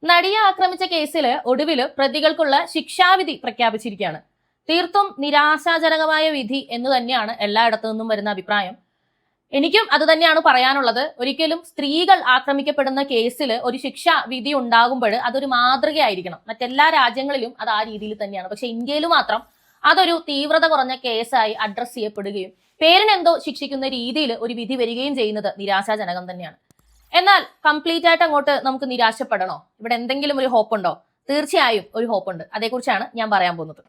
നടിയെ ആക്രമിച്ച കേസിൽ ഒടുവിൽ പ്രതികൾക്കുള്ള ശിക്ഷാവിധി പ്രഖ്യാപിച്ചിരിക്കുകയാണ്. തീർത്തും നിരാശാജനകമായ വിധി എന്ന് തന്നെയാണ് എല്ലായിടത്തു നിന്നും വരുന്ന അഭിപ്രായം. എനിക്കും അത് തന്നെയാണ് പറയാനുള്ളത്. ഒരിക്കലും സ്ത്രീകൾ ആക്രമിക്കപ്പെടുന്ന കേസിൽ ഒരു ശിക്ഷാ വിധി ഉണ്ടാകുമ്പോൾ അതൊരു മാതൃകയായിരിക്കണം. മറ്റെല്ലാ രാജ്യങ്ങളിലും അത് ആ രീതിയിൽ തന്നെയാണ്. പക്ഷെ ഇന്ത്യയിൽ മാത്രം അതൊരു തീവ്രത കുറഞ്ഞ കേസായി അഡ്രസ് ചെയ്യപ്പെടുകയും പേരിനെന്തോ ശിക്ഷിക്കുന്ന രീതിയിൽ ഒരു വിധി വരികയും ചെയ്യുന്നത് നിരാശാജനകം തന്നെയാണ്. എന്നാൽ കംപ്ലീറ്റ് ആയിട്ട് അങ്ങോട്ട് നമുക്ക് നിരാശപ്പെടണോ? ഇവിടെ എന്തെങ്കിലും ഒരു ഹോപ്പ് ഉണ്ടോ? തീർച്ചയായും ഒരു ഹോപ്പ് ഉണ്ട്. അതേക്കുറിച്ചാണ് ഞാൻ പറയാൻ പോകുന്നത്.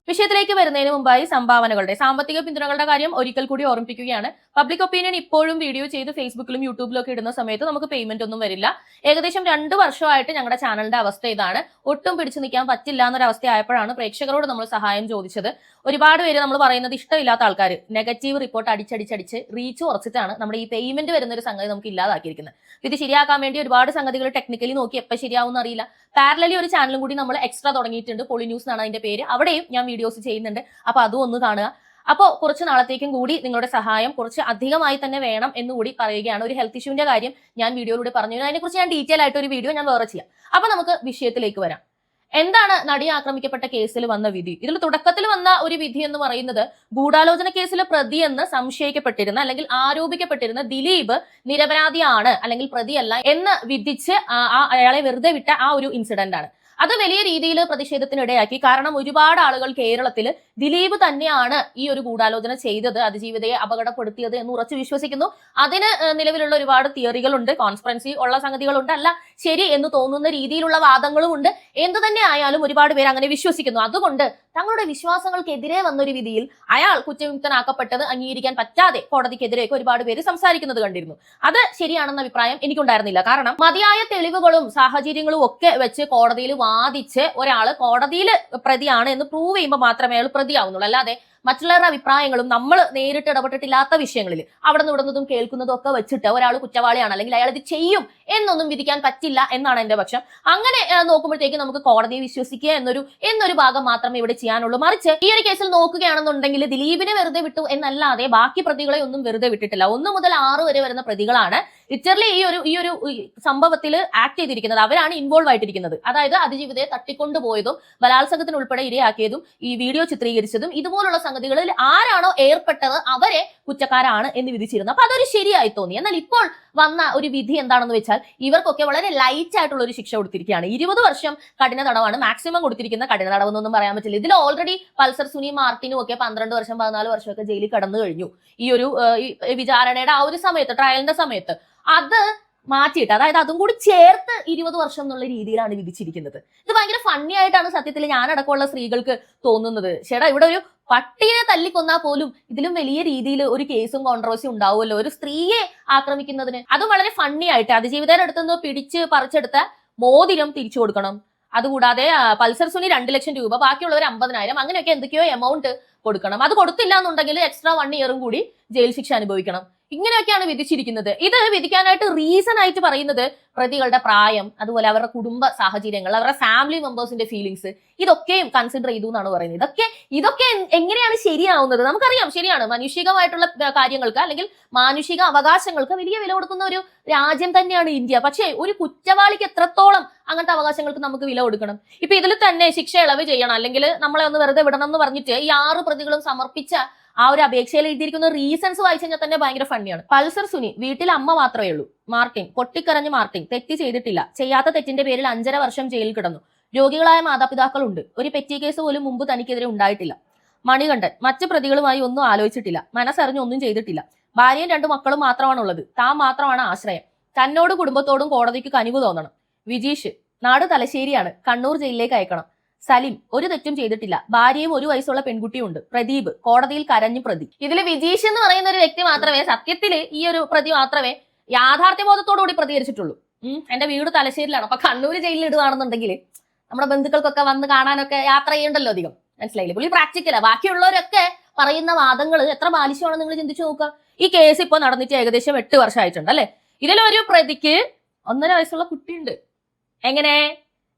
വിഷയത്തിലേക്ക് വരുന്നതിന് മുമ്പായി സംഭാവനകളുടെ സാമ്പത്തിക പിന്തുണകളുടെ കാര്യം ഒരിക്കൽ കൂടി ഓർമ്മിപ്പിക്കുകയാണ്. പബ്ലിക് ഒപ്പീനിയൻ ഇപ്പോഴും വീഡിയോ ചെയ്ത് ഫേസ്ബുക്കിലും യൂട്യൂബിലും ഒക്കെ ഇടുന്ന സമയത്ത് നമുക്ക് പേയ്മെന്റ് ഒന്നും വരില്ല. ഏകദേശം 2 വർഷമായിട്ട് ഞങ്ങളുടെ ചാനലിന്റെ അവസ്ഥ ഇതാണ്. ഒട്ടും പിടിച്ചു നിൽക്കാൻ പറ്റില്ല എന്നൊരവസ്ഥ ആയപ്പോഴാണ് പ്രേക്ഷകരോട് നമ്മൾ സഹായം ചോദിച്ചത്. ഒരുപാട് പേര് നമ്മൾ പറയുന്നത് ഇഷ്ടമില്ലാത്ത ആൾക്കാർ നെഗറ്റീവ് റിപ്പോർട്ട് അടിച്ചടിച്ചടിച്ച് റീച്ച് കുറച്ചിട്ടാണ് നമ്മുടെ ഈ പേയ്മെന്റ് വരുന്ന ഒരു സംഗതി നമുക്ക് ഇല്ലാതാക്കിയിരിക്കുന്നത്. ഇത് ശരിയാക്കാൻ വേണ്ടി ഒരുപാട് സംഗതികൾ ടെക്നിക്കലി നോക്കി എപ്പോൾ ശരിയാവും അറിയില്ല. പാരലലി ഒരു ചാനലും കൂടി നമ്മൾ എക്സ്ട്രാ തുടങ്ങിയിട്ടുണ്ട്. പോളി ന്യൂസ് എന്നാണ് അതിന്റെ പേര്. അവിടെയും ഞാൻ വീഡിയോസ് ചെയ്യുന്നുണ്ട്. അപ്പൊ അതും ഒന്ന് കാണുക. അപ്പോൾ കുറച്ച് നാളത്തേക്കും കൂടി നിങ്ങളുടെ സഹായം കുറച്ച് അധികമായി തന്നെ വേണം എന്നുകൂടി പറയുകയാണ്. ഒരു ഹെൽത്ത് ഇഷ്യൂവിന്റെ കാര്യം ഞാൻ വീഡിയോയിലൂടെ പറഞ്ഞു. അതിനെക്കുറിച്ച് ഞാൻ ഡീറ്റെയിൽ ആയിട്ട് ഒരു വീഡിയോ ഞാൻ വേറെ ചെയ്യാം. അപ്പൊ നമുക്ക് വിഷയത്തിലേക്ക് വരാം. എന്താണ് നടി ആക്രമിക്കപ്പെട്ട കേസിൽ വന്ന വിധി? ഇതിൽ തുടക്കത്തിൽ വന്ന ഒരു വിധി എന്ന് പറയുന്നത് ഗൂഢാലോചന കേസിലെ പ്രതിയെന്ന് സംശയിക്കപ്പെട്ടിരുന്ന അല്ലെങ്കിൽ ആരോപിക്കപ്പെട്ടിരുന്ന ദിലീപ് നിരപരാധിയാണ് അല്ലെങ്കിൽ പ്രതിയല്ല എന്ന് വിധിച്ച് അയാളെ വെറുതെ വിട്ട ആ ഒരു ഇൻസിഡന്റ് ആണ്. അത് വലിയ രീതിയിൽ പ്രതിഷേധത്തിനിടയാക്കി. കാരണം ഒരുപാട് ആളുകൾ കേരളത്തിൽ ദിലീപ് തന്നെയാണ് ഈ ഒരു ഗൂഢാലോചന ചെയ്തത്, അതിജീവിതയെ അപകടപ്പെടുത്തിയത് എന്ന് ഉറച്ചു വിശ്വസിക്കുന്നു. അതിന് നിലവിലുള്ള ഒരുപാട് തിയറികളുണ്ട്, കോൺസ്പിറൻസി ഉള്ള സംഗതികളുണ്ട്, അല്ല ശരി എന്ന് തോന്നുന്ന രീതിയിലുള്ള വാദങ്ങളും ഉണ്ട്. എന്തു തന്നെ ആയാലും ഒരുപാട് പേര് അങ്ങനെ വിശ്വസിക്കുന്നു. അതുകൊണ്ട് തങ്ങളുടെ വിശ്വാസങ്ങൾക്കെതിരെ വന്നൊരു വിധിയിൽ അയാൾ കുറ്റവിമുക്തനാക്കപ്പെട്ടത് അംഗീകരിക്കാൻ പറ്റാതെ കോടതിക്കെതിരെയൊക്കെ ഒരുപാട് പേര് സംസാരിക്കുന്നത് കണ്ടിരുന്നു. അത് ശരിയാണെന്ന അഭിപ്രായം എനിക്കുണ്ടായിരുന്നില്ല. കാരണം മതിയായ തെളിവുകളും സാഹചര്യങ്ങളും ഒക്കെ വെച്ച് കോടതിയിൽ വാദിച്ച് ഒരാൾ കോടതിയിൽ പ്രതിയാണ് എന്ന് പ്രൂവ് ചെയ്യുമ്പോൾ മാത്രമേ അയാൾ പ്രതിയാവുന്നുള്ളൂ. അല്ലാതെ മറ്റുള്ളവരുടെ അഭിപ്രായങ്ങളും നമ്മൾ നേരിട്ട് ഇടപെട്ടിട്ടില്ലാത്ത വിഷയങ്ങളിൽ അവിടെ നിന്നതും കേൾക്കുന്നതും ഒക്കെ വെച്ചിട്ട് ഒരാൾ കുറ്റവാളിയാണ് അല്ലെങ്കിൽ അയാൾ ഇത് ചെയ്യും എന്നൊന്നും വിധിക്കാൻ പറ്റില്ല എന്നാണ് എന്റെ പക്ഷം. അങ്ങനെ നോക്കുമ്പോഴത്തേക്ക് നമുക്ക് കോടതിയെ വിശ്വസിക്കുക എന്നൊരു ഭാഗം മാത്രമേ ഇവിടെ ചെയ്യാനുള്ളൂ. മറിച്ച് ഈ ഒരു കേസിൽ നോക്കുകയാണെന്നുണ്ടെങ്കിൽ ദിലീപിനെ വെറുതെ വിട്ടു എന്നല്ലാതെ ബാക്കി പ്രതികളെ ഒന്നും വെറുതെ വിട്ടിട്ടില്ല. 1 മുതൽ 6 വരെ വരുന്ന പ്രതികളാണ് ലിറ്ററലി ഈ ഒരു സംഭവത്തിൽ ആക്ട് ചെയ്തിരിക്കുന്നത്. അവരാണ് ഇൻവോൾവ് ആയിട്ടിരിക്കുന്നത്. അതായത് അതിജീവിതയെ തട്ടിക്കൊണ്ടുപോയതും ബലാത്സംഗത്തിന് ഉൾപ്പെടെ ഇരയാക്കിയതും ഈ വീഡിയോ ചിത്രീകരിച്ചതും ഇതുപോലുള്ള സംഗതികളിൽ ആരാണോ ഏർപ്പെട്ടത് അവരെ കുറ്റക്കാരാണ് എന്ന് വിധിച്ചിരുന്നു. അപ്പൊ അതൊരു ശരിയായി തോന്നി. എന്നാൽ ഇപ്പോൾ വന്ന ഒരു വിധി എന്താണെന്ന് വെച്ചാൽ ഇവർക്കൊക്കെ വളരെ ലൈറ്റ് ആയിട്ടുള്ള ഒരു ശിക്ഷ കൊടുത്തിരിക്കുകയാണ്. 20 വർഷം കഠിന തടവാണ് മാക്സിമം കൊടുത്തിരിക്കുന്ന. കഠിന തടവെന്നൊന്നും പറയാൻ പറ്റില്ല. ഇതിൽ ഓൾറെഡി പൾസർ സുനി മാർട്ടിനും ഒക്കെ 12 വർഷം 14 വർഷമൊക്കെ ജയിലിൽ കടന്നു കഴിഞ്ഞു. ഈ ഒരു വിചാരണയുടെ ആ ഒരു സമയത്ത്, ട്രയലിന്റെ സമയത്ത് അത് മാറ്റിയിട്ട്, അതായത് അതും കൂടി ചേർത്ത് 20 വർഷം എന്നുള്ള രീതിയിലാണ് വിധിച്ചിരിക്കുന്നത്. ഇത് ഭയങ്കര ഫണ്ണി ആയിട്ടാണ് സത്യത്തിൽ ഞാനടക്കമുള്ള സ്ത്രീകൾക്ക് തോന്നുന്നത്. ചേട്ടാ, ഇവിടെ ഒരു പട്ടിയെ തല്ലിക്കൊന്നാൽ പോലും ഇതിലും വലിയ രീതിയിൽ ഒരു കേസും കോൺട്രവേഴ്സിയും ഉണ്ടാവുമല്ലോ ഒരു സ്ത്രീയെ ആക്രമിക്കുന്നതിന്. അതും വളരെ ഫണ്ണി ആയിട്ട് അതിജീവിതയുടെ അടുത്തുനിന്ന് പിടിച്ച് പറിച്ചെടുത്ത മോതിരം തിരിച്ചു കൊടുക്കണം. അതുകൂടാതെ പൾസർ സുനി 2 ലക്ഷം രൂപ, ബാക്കിയുള്ളവർ 50,000, അങ്ങനെയൊക്കെ എന്തൊക്കെയോ എമൗണ്ട് കൊടുക്കണം. അത് കൊടുത്തില്ല എന്നുണ്ടെങ്കിൽ എക്സ്ട്രാ 1 ഇയറും കൂടി ജയിൽ ശിക്ഷ അനുഭവിക്കണം. ഇങ്ങനെയൊക്കെയാണ് വിധിച്ചിരിക്കുന്നത്. ഇത് വിധിക്കാനായിട്ട് റീസൺ ആയിട്ട് പറയുന്നത് പ്രതികളുടെ പ്രായം, അതുപോലെ അവരുടെ കുടുംബ സാഹചര്യങ്ങൾ, അവരുടെ ഫാമിലി മെമ്പേഴ്സിന്റെ ഫീലിങ്സ്, ഇതൊക്കെയും കൺസിഡർ ചെയ്തു എന്നാണ് പറയുന്നത്. ഇതൊക്കെ എങ്ങനെയാണ് ശരിയാവുന്നത്? നമുക്കറിയാം, ശരിയാണ്, മാനുഷികമായിട്ടുള്ള കാര്യങ്ങൾക്ക് അല്ലെങ്കിൽ മാനുഷിക അവകാശങ്ങൾക്ക് വലിയ വില കൊടുക്കുന്ന ഒരു രാജ്യം തന്നെയാണ് ഇന്ത്യ. പക്ഷേ ഒരു കുറ്റവാളിക്ക് എത്രത്തോളം അങ്ങനത്തെ അവകാശങ്ങൾക്ക് നമുക്ക് വില കൊടുക്കണം? ഇപ്പൊ ഇതിൽ തന്നെ ശിക്ഷ ഇളവ് ചെയ്യണം, അല്ലെങ്കിൽ നമ്മളെ ഒന്ന് വെറുതെ വിടണം എന്ന് പറഞ്ഞിട്ട് ഈ 6 പ്രതികളും സമർപ്പിച്ച ആ ഒരു അപേക്ഷയിൽ എഴുതിയിരിക്കുന്ന റീസൺസ് വായിച്ചു കഴിഞ്ഞാൽ തന്നെ ഭയങ്കര ഫണ്ണിയാണ്. പൾസർ സുനി വീട്ടിൽ അമ്മ മാത്രമേ ഉള്ളൂ. മാർട്ടിൻ പൊട്ടിക്കരഞ്ഞ് മാർട്ടിൻ തെറ്റ് ചെയ്തിട്ടില്ല. ചെയ്യാത്ത തെറ്റിന്റെ പേരിൽ 5.5 വർഷം ജയിലിൽ കിടന്നു. രോഗികളായ മാതാപിതാക്കളുണ്ട്. ഒരു പെറ്റി കേസ് പോലും മുമ്പ് തനിക്കെതിരെ ഉണ്ടായിട്ടില്ല. മണികണ്ഠൻ മറ്റ് പ്രതികളുമായി ഒന്നും ആലോചിച്ചിട്ടില്ല. മനസ്സറിഞ്ഞ് ഒന്നും ചെയ്തിട്ടില്ല. ഭാര്യയും 2 മക്കളും മാത്രമാണുള്ളത്. താൻ മാത്രമാണ് ആശ്രയം. തന്നോട് കുടുംബത്തോടും കോടതിക്ക് കനിവ് തോന്നണം. വിജീഷ് നാട് തലശ്ശേരിയാണ്. കണ്ണൂർ ജയിലിലേക്ക് അയക്കണം. സലിം ഒരു തെറ്റും ചെയ്തിട്ടില്ല. ഭാര്യയും 1 വയസ്സുള്ള പെൺകുട്ടിയും ഉണ്ട്. പ്രദീപ് കോടതിയിൽ കരഞ്ഞു പ്രതി. ഇതിൽ വിജീഷ് എന്ന് പറയുന്ന ഒരു വ്യക്തി മാത്രമേ സത്യത്തിൽ ഈ ഒരു പ്രതി മാത്രമേ യാഥാർത്ഥ്യബോധത്തോടുകൂടി പ്രതികരിച്ചിട്ടുള്ളൂ. എന്റെ വീട് തലശ്ശേരിയിലാണ്, അപ്പൊ കണ്ണൂർ ജയിലിൽ ഇടുകയാണെന്നുണ്ടെങ്കിൽ നമ്മുടെ ബന്ധുക്കൾക്കൊക്കെ വന്ന് കാണാനൊക്കെ യാത്ര ചെയ്യണ്ടല്ലോ അധികം. മനസ്സിലായില്ലേ? പുള്ളി പ്രാക്ടിക്കലാ. ബാക്കിയുള്ളവരൊക്കെ പറയുന്ന വാദങ്ങൾ എത്ര ബാലിശമാണെന്ന് നിങ്ങൾ ചിന്തിച്ചു നോക്കുക. ഈ കേസ് ഇപ്പൊ നടന്നിട്ട് ഏകദേശം 8 വർഷമായിട്ടുണ്ട് അല്ലെ. ഇതിലൊരു പ്രതിക്ക് 1.5 വയസ്സുള്ള കുട്ടിയുണ്ട്. എങ്ങനെ?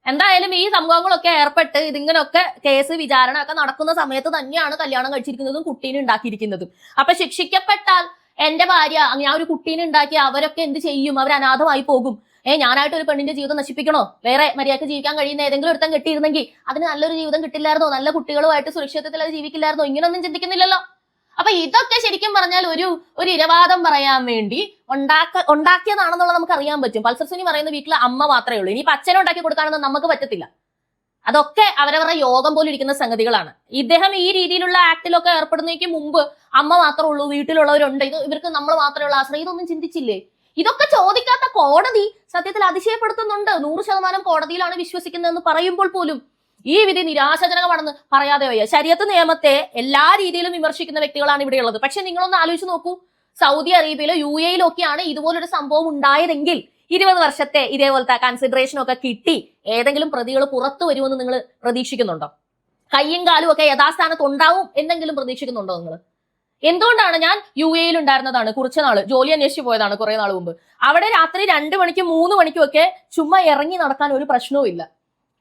എന്തായാലും ഈ സംഭവങ്ങളൊക്കെ ഏർപ്പെട്ട് ഇതിങ്ങനൊക്കെ കേസ് വിചാരണ ഒക്കെ നടക്കുന്ന സമയത്ത് തന്നെയാണ് കല്യാണം കഴിച്ചിരിക്കുന്നതും കുട്ടീനെ ഉണ്ടാക്കിയിരിക്കുന്നതും. അപ്പൊ ശിക്ഷിക്കപ്പെട്ടാൽ എന്റെ ഭാര്യ ഞാൻ ഒരു കുട്ടീനെ ഉണ്ടാക്കി അവരൊക്കെ എന്ത് ചെയ്യും, അവർ അനാഥമായി പോകും, ഞാനായിട്ട് ഒരു പെണ്ണിന്റെ ജീവിതം നശിപ്പിക്കണോ, വേറെ മര്യാദക്ക് ജീവിക്കാൻ കഴിയുന്ന ഏതെങ്കിലും ഒരുത്തം കെട്ടിയിരുന്നെങ്കിൽ അതിന് നല്ലൊരു ജീവിതം കിട്ടില്ലായിരുന്നോ, നല്ല കുട്ടികളുമായിട്ട് സുരക്ഷിതത്തിൽ അത് ജീവിക്കില്ലായിരുന്നോ, ഇങ്ങനൊന്നും ചിന്തിക്കുന്നില്ലല്ലോ. അപ്പൊ ഇതൊക്കെ ശരിക്കും പറഞ്ഞാൽ ഒരു ഇരവാദം പറയാൻ വേണ്ടി ഉണ്ടാക്കിയതാണെന്നുള്ളത് നമുക്ക് അറിയാൻ പറ്റും. പൾസർ സുനി പറയുന്ന വീട്ടിൽ അമ്മ മാത്രമേ ഉള്ളൂ, ഇനിയിപ്പോ അച്ഛനെ ഉണ്ടാക്കി കൊടുക്കാനൊന്നും നമുക്ക് പറ്റത്തില്ല. അതൊക്കെ അവരവരുടെ യോഗം പോലെ ഇരിക്കുന്ന സംഗതികളാണ്. ഇദ്ദേഹം ഈ രീതിയിലുള്ള ആക്ടിലൊക്കെ ഏർപ്പെടുന്നതിന് മുമ്പ് അമ്മ മാത്രമേ ഉള്ളൂ, വീട്ടിലുള്ളവരുണ്ട്, ഇവർക്ക് നമ്മൾ മാത്രമേ ഉള്ളൂ ആശ്രയം, ഇതൊന്നും ചിന്തിച്ചില്ലേ? ഇതൊക്കെ ചോദിക്കാത്ത കോടതി സത്യത്തിൽ അതിശയപ്പെടുത്തുന്നുണ്ട്. 100% കോടതിയിലാണ് വിശ്വസിക്കുന്നതെന്ന് പറയുമ്പോൾ പോലും ഈ വിധി നിരാശാജനകമാണെന്ന് പറയാതെ വയ്യ. ശരീഅത്ത് നിയമത്തെ എല്ലാ രീതിയിലും വിമർശിക്കുന്ന വ്യക്തികളാണ് ഇവിടെ ഉള്ളത്. പക്ഷെ നിങ്ങളൊന്ന് ആലോചിച്ച് നോക്കൂ, സൗദി അറേബ്യയിലോ UAE ഒക്കെയാണ് ഇതുപോലൊരു സംഭവം ഉണ്ടായതെങ്കിൽ 20 വർഷത്തെ ഇതേപോലത്തെ കൺസിഡറേഷൻ ഒക്കെ കിട്ടി ഏതെങ്കിലും പ്രതികൾ പുറത്തു വരുമെന്ന് നിങ്ങൾ പ്രതീക്ഷിക്കുന്നുണ്ടോ? കയ്യും കാലും ഒക്കെ യഥാസ്ഥാനത്ത് ഉണ്ടാവും എന്തെങ്കിലും പ്രതീക്ഷിക്കുന്നുണ്ടോ നിങ്ങൾ? എന്തുകൊണ്ടാണ് ഞാൻ UAE ഉണ്ടായിരുന്നതാണ്, കുറച്ച് നാള് ജോലി അന്വേഷിച്ച് പോയതാണ് കുറെ നാൾ മുമ്പ്. അവിടെ രാത്രി 2 മണിക്കും 3 മണിക്കും ഒക്കെ ചുമ്മാ ഇറങ്ങി നടക്കാൻ ഒരു പ്രശ്നവും ഇല്ല.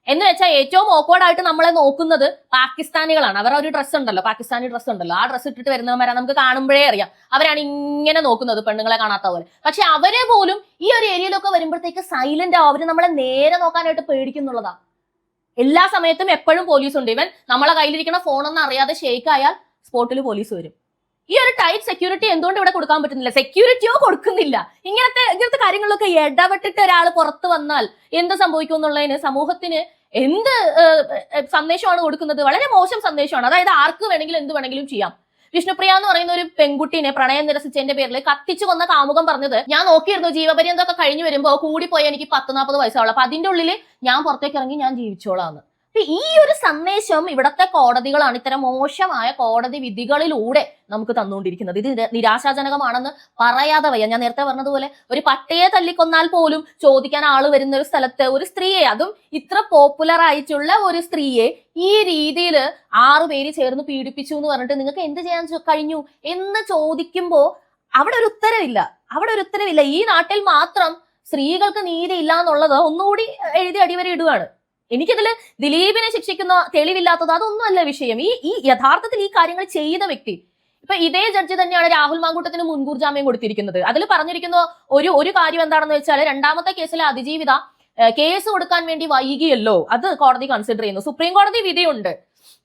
എന്ന് വെച്ചാൽ ഏറ്റവും ഓക്വേർഡായിട്ട് നമ്മളെ നോക്കുന്നത് പാകിസ്ഥാനികളാണ്. അവരുടെ ഒരു ഡ്രസ്സ് ഉണ്ടല്ലോ, പാകിസ്ഥാനി ഡ്രസ്സ് ഉണ്ടല്ലോ, ആ ഡ്രസ്സ് ഇട്ടിട്ട് വരുന്നവരെ നമുക്ക് കാണുമ്പോഴേ അറിയാം അവരാണ് ഇങ്ങനെ നോക്കുന്നത്, പെണ്ണുങ്ങളെ കാണാത്ത പോലെ. പക്ഷെ അവരെ പോലും ഈ ഒരു ഏരിയയിലൊക്കെ വരുമ്പോഴത്തേക്ക് സൈലന്റ് ആവും, അവര് നമ്മളെ നേരെ നോക്കാനായിട്ട് പേടിക്കുന്നുള്ളതാ. എല്ലാ സമയത്തും എപ്പോഴും പോലീസ് ഉണ്ട്. ഇവൻ നമ്മളെ കയ്യിലിരിക്കുന്ന ഫോണൊന്നും അറിയാതെ ഷേക്ക് ആയാൽ സ്പോട്ടിൽ പോലീസ് വരും. ഈ ഒരു ടൈറ്റ് സെക്യൂരിറ്റി എന്തുകൊണ്ട് ഇവിടെ കൊടുക്കാൻ പറ്റുന്നില്ല? സെക്യൂരിറ്റിയോ കൊടുക്കുന്നില്ല. ഇങ്ങനത്തെ കാര്യങ്ങളിലൊക്കെ ഇടപെട്ടിട്ട് ഒരാൾ പുറത്ത് വന്നാൽ എന്ത് സംഭവിക്കും എന്നുള്ളതിന് സമൂഹത്തിന് എന്ത് സന്ദേശമാണ് കൊടുക്കുന്നത്? വളരെ മോശം സന്ദേശമാണ്. അതായത് ആർക്ക് വേണമെങ്കിലും എന്ത് വേണമെങ്കിലും ചെയ്യാം. വിഷ്ണുപ്രിയ എന്ന് പറയുന്ന ഒരു പെൺകുട്ടിനെ പ്രണയം നിരസിച്ചതിന്റെ പേരിൽ കത്തിച്ചു കൊന്ന കാമുകം പറഞ്ഞത്, ഞാൻ നോക്കിയിരുന്നു ജീവപര്യന്തമൊക്കെ കഴിഞ്ഞു വരുമ്പോ കൂടിപ്പോയി എനിക്ക് 10-40 വയസ്സാവുള്ളൂ, അപ്പൊ അതിന്റെ ഉള്ളിൽ ഞാൻ പുറത്തേക്ക് ഇറങ്ങി ഞാൻ ജീവിച്ചോളാന്ന്. ഈ ഒരു സന്ദേശം ഇവിടത്തെ കോടതികളാണ് ഇത്തരം മോശമായ കോടതി വിധികളിലൂടെ നമുക്ക് തന്നുകൊണ്ടിരിക്കുന്നത്. ഇത് നിരാശാജനകമാണെന്ന് പറയാതെ വയ്യ. ഞാൻ നേരത്തെ പറഞ്ഞതുപോലെ ഒരു പട്ടിയെ തല്ലിക്കൊന്നാൽ പോലും ചോദിക്കാൻ ആള് വരുന്ന ഒരു സ്ഥലത്ത് ഒരു സ്ത്രീയെ, അതും ഇത്ര പോപ്പുലർ ആയിട്ടുള്ള ഒരു സ്ത്രീയെ ഈ രീതിയിൽ 6 പേര് ചേർന്ന് പീഡിപ്പിച്ചു എന്ന് പറഞ്ഞിട്ട് നിങ്ങൾക്ക് എന്ത് ചെയ്യാൻ കഴിഞ്ഞു എന്ന് ചോദിക്കുമ്പോ അവിടെ ഒരു ഉത്തരവില്ല. ഈ നാട്ടിൽ മാത്രം സ്ത്രീകൾക്ക് നീതി ഇല്ല എന്നുള്ളത് ഒന്നുകൂടി എഴുതി അടിവരെ ഇടുകയാണ്. എനിക്കിതിൽ ദിലീപിനെ ശിക്ഷിക്കുന്ന തെളിവില്ലാത്തത് അതൊന്നും അല്ല വിഷയം. ഈ യഥാർത്ഥത്തിൽ ഈ കാര്യങ്ങൾ ചെയ്ത വ്യക്തി, ഇപ്പൊ ഇതേ ജഡ്ജി തന്നെയാണ് രാഹുൽ മാങ്കൂട്ടത്തിന് മുൻകൂർ ജാമ്യം കൊടുത്തിരിക്കുന്നത്. അതിൽ പറഞ്ഞിരിക്കുന്ന ഒരു കാര്യം എന്താണെന്ന് വെച്ചാൽ, 2ാമത്തെ കേസിലെ അതിജീവിത കേസ് കൊടുക്കാൻ വേണ്ടി വൈകിയല്ലോ, അത് കോടതി കൺസിഡർ ചെയ്യുന്നു. സുപ്രീം കോടതി വിധിയുണ്ട്,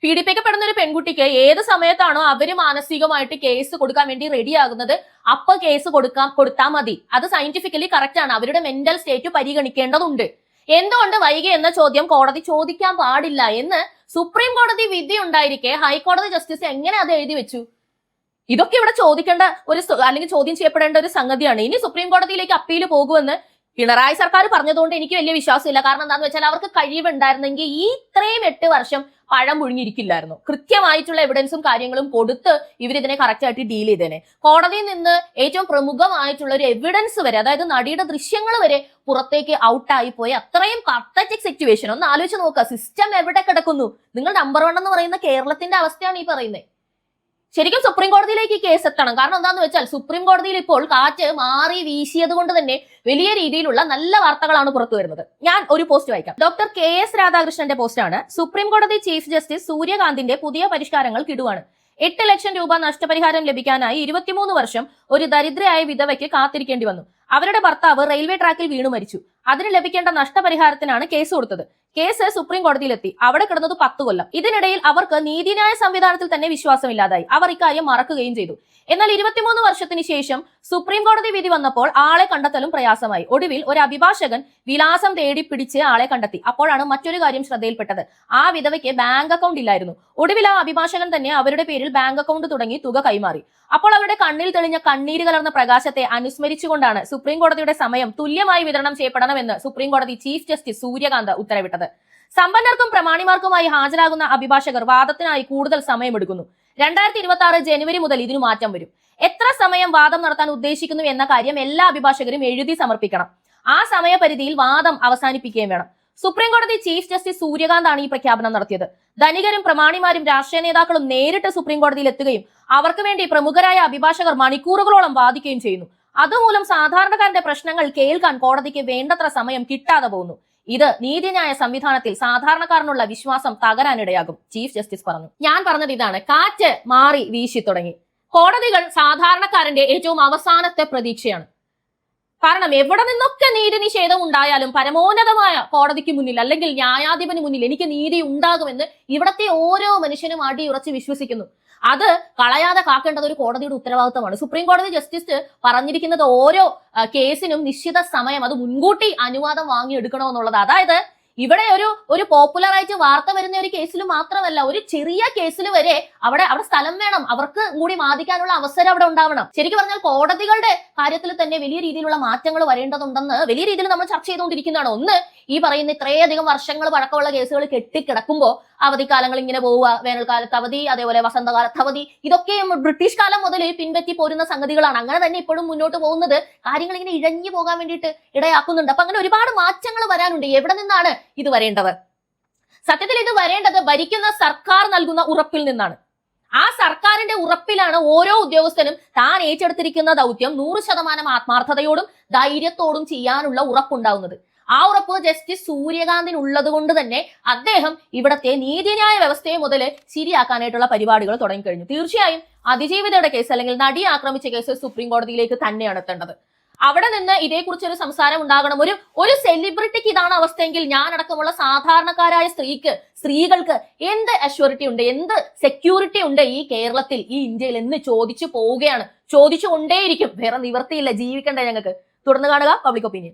പീഡിപ്പിക്കപ്പെടുന്ന ഒരു പെൺകുട്ടിക്ക് ഏത് സമയത്താണോ അവര് മാനസികമായിട്ട് കേസ് കൊടുക്കാൻ വേണ്ടി റെഡിയാകുന്നത് അപ്പൊ കേസ് കൊടുത്താൽ മതി. അത് സയന്റിഫിക്കലി കറക്റ്റ് ആണ്. അവരുടെ മെന്റൽ സ്റ്റേറ്റ് പരിഗണിക്കേണ്ടതുണ്ട്. എന്തുകൊണ്ട് വൈകി എന്ന ചോദ്യം കോടതി ചോദിക്കാൻ പാടില്ല എന്ന് സുപ്രീം കോടതി വിധി ഉണ്ടായിരിക്കെ ഹൈക്കോടതി ജസ്റ്റിസ് എങ്ങനെ അത് എഴുതി വെച്ചു? ഇതൊക്കെ ഇവിടെ ചോദിക്കേണ്ട അല്ലെങ്കിൽ ചോദ്യം ചെയ്യപ്പെടേണ്ട ഒരു സംഗതിയാണ്. ഇനി സുപ്രീം കോടതിയിലേക്ക് അപ്പീൽ പോകുമെന്ന് പിണറായി സർക്കാർ പറഞ്ഞതുകൊണ്ട് എനിക്ക് വലിയ വിശ്വാസമില്ല. കാരണം എന്താണെന്ന് വെച്ചാൽ അവർക്ക് കഴിവുണ്ടായിരുന്നെങ്കിൽ ഈ ഇത്രയും 8 വർഷം പഴം പുഴുങ്ങിയിരിക്കില്ലായിരുന്നു. കൃത്യമായിട്ടുള്ള എവിഡൻസും കാര്യങ്ങളും കൊടുത്ത് ഇവരിതിനെ കറക്റ്റ് ആയിട്ട് ഡീൽ ചെയ്തേനെ. കോടതിയിൽ നിന്ന് ഏറ്റവും പ്രമുഖമായിട്ടുള്ള ഒരു എവിഡൻസ് വരെ, അതായത് നടിയുടെ ദൃശ്യങ്ങൾ വരെ പുറത്തേക്ക് ഔട്ടായി പോയ അത്രയും പത്തറ്റിക് സിറ്റുവേഷൻ ഒന്ന് ആലോചിച്ച് നോക്കുക. സിസ്റ്റം എവിടെ കിടക്കുന്നു? നിങ്ങൾ നമ്പർ 1 എന്ന് പറയുന്ന കേരളത്തിന്റെ അവസ്ഥയാണ് ഈ പറയുന്നത്. ശരിക്കും സുപ്രീം കോടതിയിലേക്ക് ഈ കേസ് എത്തണം. കാരണം എന്താണെന്ന് വെച്ചാൽ സുപ്രീം കോടതിയിൽ ഇപ്പോൾ കാറ്റ് മാറി വീശിയത് കൊണ്ട് തന്നെ വലിയ രീതിയിലുള്ള നല്ല വാർത്തകളാണ് പുറത്തു വരുന്നത്. ഞാൻ ഒരു പോസ്റ്റ് വായിക്കാം. ഡോക്ടർ KS രാധാകൃഷ്ണന്റെ പോസ്റ്റാണ്. സുപ്രീം കോടതി ചീഫ് ജസ്റ്റിസ് സൂര്യകാന്തിന്റെ പുതിയ പരിഷ്കാരങ്ങൾ കിടുവാണ്. 8 ലക്ഷം രൂപ നഷ്ടപരിഹാരം ലഭിക്കാനായി 23 വർഷം ഒരു ദരിദ്രയായ വിധവയ്ക്ക് കാത്തിരിക്കേണ്ടി വന്നു. അവരുടെ ഭർത്താവ് റെയിൽവേ ട്രാക്കിൽ വീണു മരിച്ചു. അതിന് ലഭിക്കേണ്ട നഷ്ടപരിഹാരത്തിനാണ് കേസ് കൊടുത്തത്. കേസ് സുപ്രീം കോടതിയിലെത്തി. അവിടെ കിടന്നത് 10 കൊല്ലം. ഇതിനിടയിൽ അവർക്ക് നീതിന്യായ സംവിധാനത്തിൽ തന്നെ വിശ്വാസമില്ലാതായി. അവർ ഇക്കാര്യം മറക്കുകയും ചെയ്തു. എന്നാൽ 23 വർഷത്തിന് ശേഷം സുപ്രീം കോടതി വിധി വന്നപ്പോൾ ആളെ കണ്ടെത്തലും പ്രയാസമായി. ഒടുവിൽ ഒരു അഭിഭാഷകൻ വിലാസം തേടി പിടിച്ച് ആളെ കണ്ടെത്തി. അപ്പോഴാണ് മറ്റൊരു കാര്യം ശ്രദ്ധയിൽപ്പെട്ടത്. ആ വിധവയ്ക്ക് ബാങ്ക് അക്കൗണ്ട് ഇല്ലായിരുന്നു. ഒടുവിൽ ആ അഭിഭാഷകൻ തന്നെ അവരുടെ പേരിൽ ബാങ്ക് അക്കൗണ്ട് തുടങ്ങി തുക കൈമാറി. അപ്പോൾ അവരുടെ കണ്ണിൽ തെളിഞ്ഞ കണ്ണീര് കലർന്ന പ്രകാശത്തെ അനുസ്മരിച്ചുകൊണ്ടാണ് സുപ്രീം കോടതിയുടെ സമയം തുല്യമായി വിതരണം ചെയ്യപ്പെടണമെന്ന് സുപ്രീം കോടതി ചീഫ് ജസ്റ്റിസ് സൂര്യകാന്ത് ഉത്തരവിട്ടത്. സമ്പന്നർക്കും പ്രമാണിമാർക്കുമായി ഹാജരാകുന്ന അഭിഭാഷകർ വാദത്തിനായി കൂടുതൽ സമയമെടുക്കുന്നു. 2026 ജനുവരി മുതൽ ഇതിനു മാറ്റം വരും. എത്ര സമയം വാദം നടത്താൻ ഉദ്ദേശിക്കുന്നു എന്ന കാര്യം എല്ലാ അഭിഭാഷകരും എഴുതി സമർപ്പിക്കണം. ആ സമയപരിധിയിൽ വാദം അവസാനിപ്പിക്കുകയും വേണം. സുപ്രീം കോടതി ചീഫ് ജസ്റ്റിസ് സൂര്യകാന്താണ് ഈ പ്രഖ്യാപനം നടത്തിയത്. ധനികരും പ്രമാണിമാരും രാഷ്ട്രീയ നേതാക്കളും നേരിട്ട് സുപ്രീം കോടതിയിൽ എത്തുകയും അവർക്ക് വേണ്ടി പ്രമുഖരായ അഭിഭാഷകർ മണിക്കൂറുകളോളം വാദിക്കുകയും ചെയ്യുന്നു. അതുമൂലം സാധാരണക്കാരന്റെ പ്രശ്നങ്ങൾ കേൾക്കാൻ കോടതിക്ക് വേണ്ടത്ര സമയം കിട്ടാതെ പോകുന്നു. ഇത് നീതിന്യായ സംവിധാനത്തിൽ സാധാരണക്കാരനുള്ള വിശ്വാസം തകരാനിടയാകും, ചീഫ് ജസ്റ്റിസ് പറഞ്ഞു. ഞാൻ പറഞ്ഞത് ഇതാണ്, കാറ്റ് മാറി വീശി തുടങ്ങി. കോടതികൾ സാധാരണക്കാരന്റെ ഏറ്റവും അവസാനത്തെ പ്രതീക്ഷയാണ്. കാരണം എവിടെ നിന്നൊക്കെ നീതി നിഷേധം ഉണ്ടായാലും പരമോന്നതമായ കോടതിക്ക് മുന്നിൽ അല്ലെങ്കിൽ ന്യായാധിപന് മുന്നിൽ എനിക്ക് നീതി ഉണ്ടാകുമെന്ന് ഇവിടത്തെ ഓരോ മനുഷ്യനും അടിയുറച്ച് വിശ്വസിക്കുന്നു. അത് കളയാതെ കാക്കേണ്ടത് ഒരു കോടതിയുടെ ഉത്തരവാദിത്തമാണ്. സുപ്രീം കോടതി ജസ്റ്റിസ് പറഞ്ഞിരിക്കുന്നത് ഓരോ കേസിനും നിശ്ചിത സമയം അത് മുൻകൂട്ടി അനുവാദം വാങ്ങിയെടുക്കണമെന്നുള്ളത്. അതായത് ഇവിടെ ഒരു പോപ്പുലർ ആയിട്ട് വാർത്ത വരുന്ന ഒരു കേസിൽ മാത്രമല്ല, ഒരു ചെറിയ കേസിൽ വരെ അവിടെ സ്ഥലം വേണം, അവർക്ക് കൂടി വാദിക്കാനുള്ള അവസരം അവിടെ ഉണ്ടാവണം. ശരിക്കും പറഞ്ഞാൽ കോടതികളുടെ കാര്യത്തിൽ തന്നെ വലിയ രീതിയിലുള്ള മാറ്റങ്ങൾ വരേണ്ടതുണ്ടെന്ന് വലിയ രീതിയിൽ നമ്മൾ ചർച്ച ചെയ്തുകൊണ്ടിരിക്കുന്നതാണ്. ഒന്ന്, ഈ പറയുന്ന ഇത്രയധികം വർഷങ്ങൾ പഴക്കമുള്ള കേസുകൾ കെട്ടിക്കിടക്കുമ്പോൾ അവധിക്കാലങ്ങൾ ഇങ്ങനെ പോവുക, വേനൽക്കാലത്ത് അവധി, അതേപോലെ വസന്തകാലത്ത് അവധി, ഇതൊക്കെ ബ്രിട്ടീഷ് കാലം മുതൽ പിൻപറ്റി പോരുന്ന സംഗതികളാണ്. അങ്ങനെ തന്നെ ഇപ്പോഴും മുന്നോട്ട് പോകുന്നത് കാര്യങ്ങൾ ഇങ്ങനെ ഇഴഞ്ഞു പോകാൻ വേണ്ടിയിട്ട് ഇടയാക്കുന്നുണ്ട്. അപ്പൊ അങ്ങനെ ഒരുപാട് മാറ്റങ്ങൾ വരാനുണ്ട്. എവിടെ നിന്നാണ് ഇത് വരേണ്ടത്? സത്യത്തിൽ ഇത് വരേണ്ടത് ഭരിക്കുന്ന സർക്കാർ നൽകുന്ന ഉറപ്പിൽ നിന്നാണ്. ആ സർക്കാരിന്റെ ഉറപ്പിലാണ് ഓരോ ഉദ്യോഗസ്ഥനും താൻ ഏറ്റെടുത്തിരിക്കുന്ന ദൗത്യം 100% ആത്മാർത്ഥതയോടും ധൈര്യത്തോടും ചെയ്യാനുള്ള ഉറപ്പുണ്ടാവുന്നത്. ആ ഉറപ്പ് ജസ്റ്റിസ് സൂര്യകാന്തിന് ഉള്ളത് കൊണ്ട് തന്നെ അദ്ദേഹം ഇവിടത്തെ നീതിന്യായ വ്യവസ്ഥയെ മുതൽ ശരിയാക്കാനായിട്ടുള്ള പരിപാടികൾ തുടങ്ങിക്കഴിഞ്ഞു. തീർച്ചയായും അതിജീവിതയുടെ കേസ് അല്ലെങ്കിൽ നടിയെ ആക്രമിച്ച കേസ് സുപ്രീം കോടതിയിലേക്ക് തന്നെയാണ് എത്തേണ്ടത്. അവിടെ നിന്ന് ഇതേക്കുറിച്ച് ഒരു സംസാരം ഉണ്ടാകണം. ഒരു സെലിബ്രിറ്റിക്ക് ഇതാണ് അവസ്ഥയെങ്കിൽ ഞാൻ അടക്കമുള്ള സാധാരണക്കാരായ സ്ത്രീകൾക്ക് എന്ത് അഷ്യൂരിറ്റി ഉണ്ട്, എന്ത് സെക്യൂരിറ്റി ഉണ്ട് ഈ കേരളത്തിൽ, ഈ ഇന്ത്യയിൽ എന്ന് ചോദിച്ചു പോവുകയാണ്. ചോദിച്ചുകൊണ്ടേയിരിക്കും. വേറെ നിവർത്തിയില്ല, ജീവിക്കണ്ടേ ഞങ്ങൾക്ക്. തുടർന്ന് കാണുക പബ്ലിക് ഒപ്പീനിയൻ.